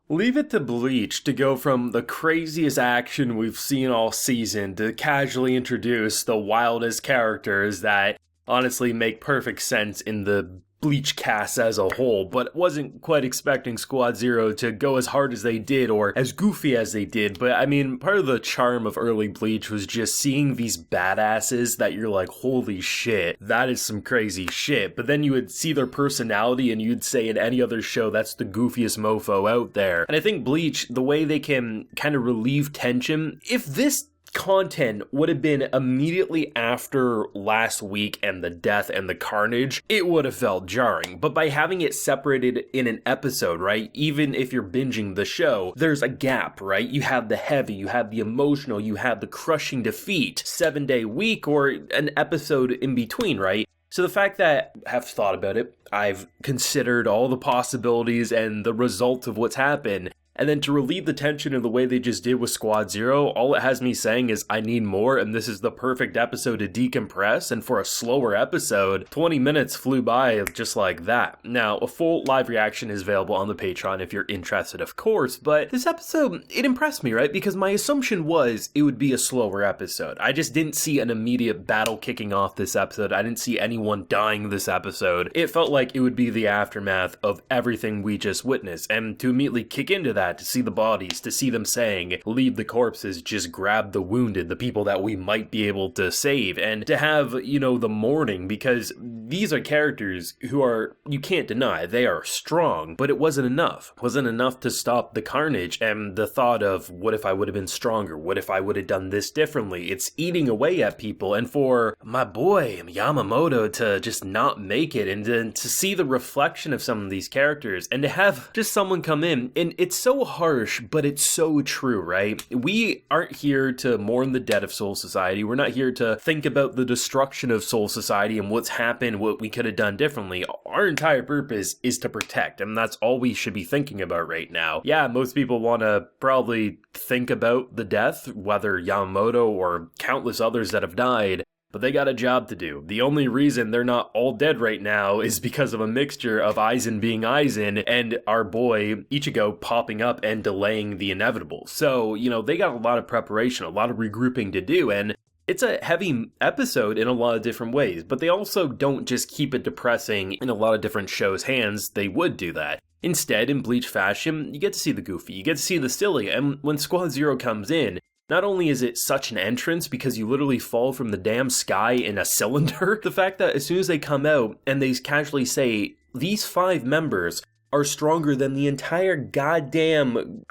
Leave it to Bleach to go from the craziest action we've seen all season to casually introduce the wildest characters that honestly make perfect sense in the Bleach cast as a whole, but wasn't quite expecting Squad Zero to go as hard as they did or as goofy as they did. But I mean, part of the charm of early Bleach was just seeing these badasses that you're like, holy shit, that is some crazy shit. But then you would see their personality and you'd say in any other show, that's the goofiest mofo out there. And I think Bleach, the way they can kind of relieve tension, if this content would have been immediately after last week and the death and the carnage, it would have felt jarring. But by having it separated in an episode, right, even if you're binging the show, there's a gap, right? You have the heavy, you have the emotional, you have the crushing defeat, 7-day week, or an episode in between, right? So the fact that I've thought about it, I've considered all the possibilities and the result of what's happened, and then to relieve the tension in the way they just did with Squad Zero, all it has me saying is I need more, and this is the perfect episode to decompress, and for a slower episode, 20 minutes flew by just like that. Now, a full live reaction is available on the Patreon if you're interested, of course, but this episode, it impressed me, right? Because my assumption was it would be a slower episode. I just didn't see an immediate battle kicking off this episode. I didn't see anyone dying this episode. It felt like it would be the aftermath of everything we just witnessed, and to immediately kick into that, to see the bodies, to see them saying, leave the corpses, just grab the wounded, the people that we might be able to save, and to have, the mourning, because these are characters who are, you can't deny, they are strong, but it wasn't enough. It wasn't enough to stop the carnage, and the thought of, what if I would have been stronger? What if I would have done this differently? It's eating away at people, and for my boy, Yamamoto, to just not make it, and then to see the reflection of some of these characters, and to have just someone come in, and it's so harsh, but it's so true, right? We aren't here to mourn the death of Soul Society. We're not here to think about the destruction of Soul Society and what's happened, what we could have done differently. Our entire purpose is to protect, and that's all we should be thinking about right now. Yeah, most people want to probably think about the death, whether Yamamoto or countless others that have died, but they got a job to do. The only reason they're not all dead right now is because of a mixture of Aizen being Aizen and our boy Ichigo popping up and delaying the inevitable. So, they got a lot of preparation, a lot of regrouping to do, and it's a heavy episode in a lot of different ways, but they also don't just keep it depressing in a lot of different shows' hands. They would do that. Instead, in Bleach fashion, you get to see the goofy, you get to see the silly, and when Squad Zero comes in, not only is it such an entrance because you literally fall from the damn sky in a cylinder, the fact that as soon as they come out and they casually say, these 5 members are stronger than the entire goddamn...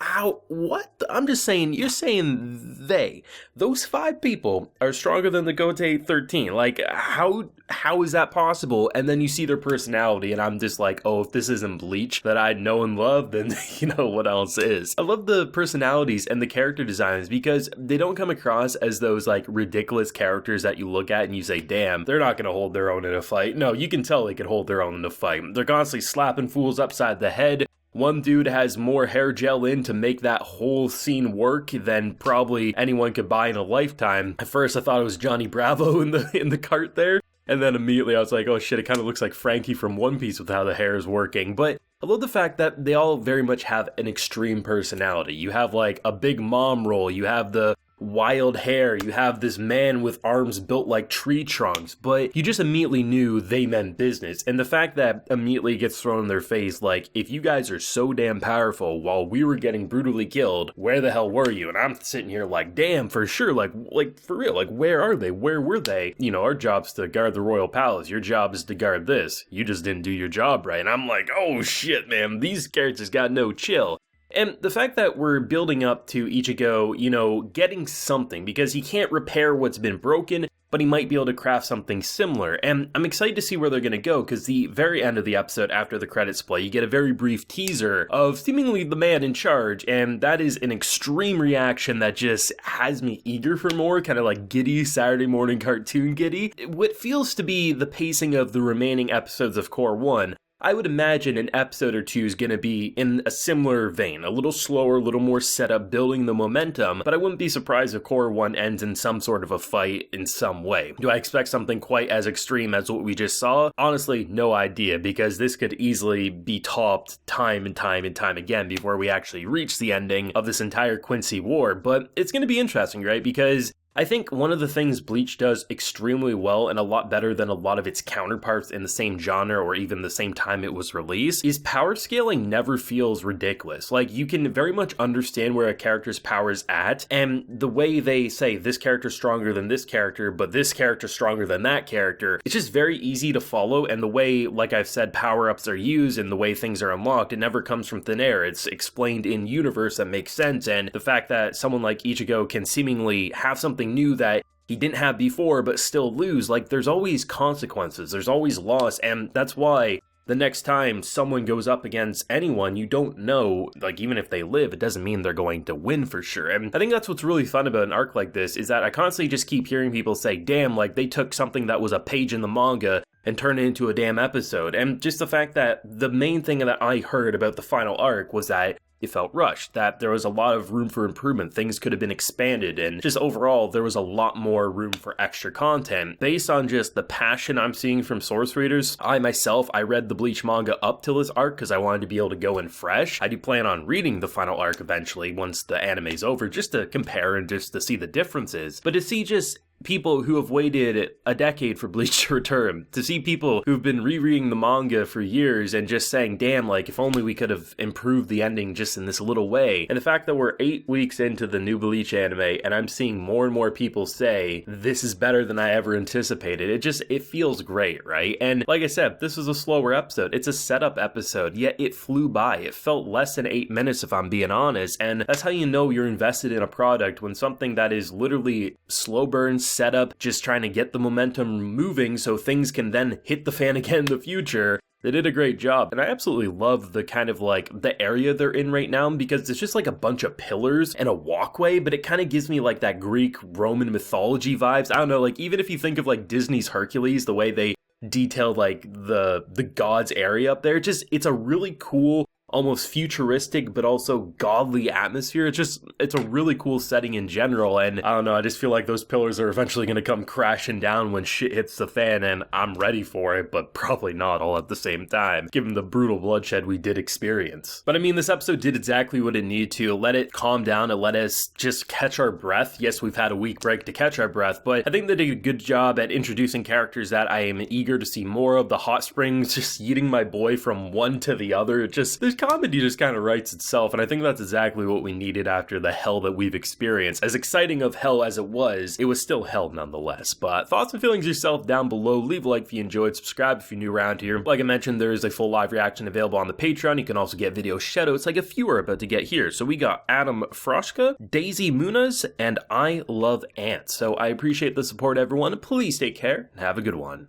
What? I'm just saying, you're saying those 5 people are stronger than the Gote 13. Like, how is that possible? And then you see their personality, and I'm just like, oh, if this isn't Bleach that I know and love, then what else is? I love the personalities and the character designs because they don't come across as those like ridiculous characters that you look at and you say, damn, they're not gonna hold their own in a fight. No, you can tell they could hold their own in a fight. They're constantly slapping fools upside the head. One dude has more hair gel in to make that whole scene work than probably anyone could buy in a lifetime. At first I thought it was Johnny Bravo in the cart there. And then immediately I was like, oh shit, it kind of looks like Frankie from One Piece with how the hair is working. But I love the fact that they all very much have an extreme personality. You have like a big mom role, you have the wild hair, you have this man with arms built like tree trunks, but you just immediately knew they meant business. And the fact that immediately gets thrown in their face, like, if you guys are so damn powerful while we were getting brutally killed, where the hell were you? And I'm sitting here like, damn, for sure, like for real, like, where are they? Where were they? Our job's to guard the royal palace. Your job is to guard this. You just didn't do your job right. And I'm like, oh shit, man, these characters got no chill. And the fact that we're building up to Ichigo, getting something, because he can't repair what's been broken, but he might be able to craft something similar. And I'm excited to see where they're going to go, because the very end of the episode, after the credits play, you get a very brief teaser of seemingly the man in charge, and that is an extreme reaction that just has me eager for more, kind of like giddy Saturday morning cartoon giddy. What feels to be the pacing of the remaining episodes of Core 1, I would imagine an episode or two is going to be in a similar vein, a little slower, a little more set up, building the momentum, but I wouldn't be surprised if Core 1 ends in some sort of a fight in some way. Do I expect something quite as extreme as what we just saw? Honestly, no idea, because this could easily be topped time and time and time again before we actually reach the ending of this entire Quincy War, but it's going to be interesting, right? Because I think one of the things Bleach does extremely well, and a lot better than a lot of its counterparts in the same genre or even the same time it was released, is power scaling never feels ridiculous. Like, you can very much understand where a character's power is at, and the way they say this character's stronger than this character, but this character's stronger than that character, it's just very easy to follow, and the way, like I've said, power-ups are used and the way things are unlocked, it never comes from thin air. It's explained in universe that makes sense, and the fact that someone like Ichigo can seemingly have something new that he didn't have before but still lose, like, there's always consequences, there's always loss, and that's why the next time someone goes up against anyone, you don't know, like, even if they live, it doesn't mean they're going to win for sure. And I think that's what's really fun about an arc like this, is that I constantly just keep hearing people say, damn, like, they took something that was a page in the manga and turned it into a damn episode. And just the fact that the main thing that I heard about the final arc was that it felt rushed, that there was a lot of room for improvement, things could have been expanded, and just overall there was a lot more room for extra content. Based on just the passion I'm seeing from source readers, I read the Bleach manga up till this arc because I wanted to be able to go in fresh. I do plan on reading the final arc eventually once the anime's over, just to compare and just to see the differences, but to see just people who have waited a decade for Bleach to return, to see people who've been rereading the manga for years and just saying, damn, like, if only we could have improved the ending just in this little way. And the fact that we're 8 weeks into the new Bleach anime and I'm seeing more and more people say, this is better than I ever anticipated, it feels great, right? And like I said, this was a slower episode. It's a setup episode, yet it flew by. It felt less than 8 minutes, if I'm being honest, and that's how you know you're invested in a product, when something that is literally slow burn setup, just trying to get the momentum moving so things can then hit the fan again in the future. They did a great job, and I absolutely love the kind of like the area they're in right now, because it's just like a bunch of pillars and a walkway, but it kind of gives me like that Greek Roman mythology vibes. I don't know, like, even if you think of like Disney's Hercules, the way they detailed like the gods area up there, it's a really cool, almost futuristic but also godly atmosphere. It's a really cool setting in general, and I don't know, I just feel like those pillars are eventually going to come crashing down when shit hits the fan, and I'm ready for it, but probably not all at the same time, given the brutal bloodshed we did experience. But I mean, this episode did exactly what it needed to. Let it calm down and let us just catch our breath. Yes, we've had a week break to catch our breath, but I think they did a good job at introducing characters that I am eager to see more of. The hot springs, just eating my boy from one to the other, there's comedy just kind of writes itself, and I think that's exactly what we needed after the hell that we've experienced. As exciting of hell as it was still hell nonetheless. But thoughts and feelings yourself down below. Leave a like if you enjoyed, subscribe if you're new around here. Like I mentioned, there is a full live reaction available on the Patreon. You can also get video shoutouts like a few are about to get here. So we got Adam Froschka, Daisy Munoz, and I Love Ants. So I appreciate the support, everyone. Please take care and have a good one.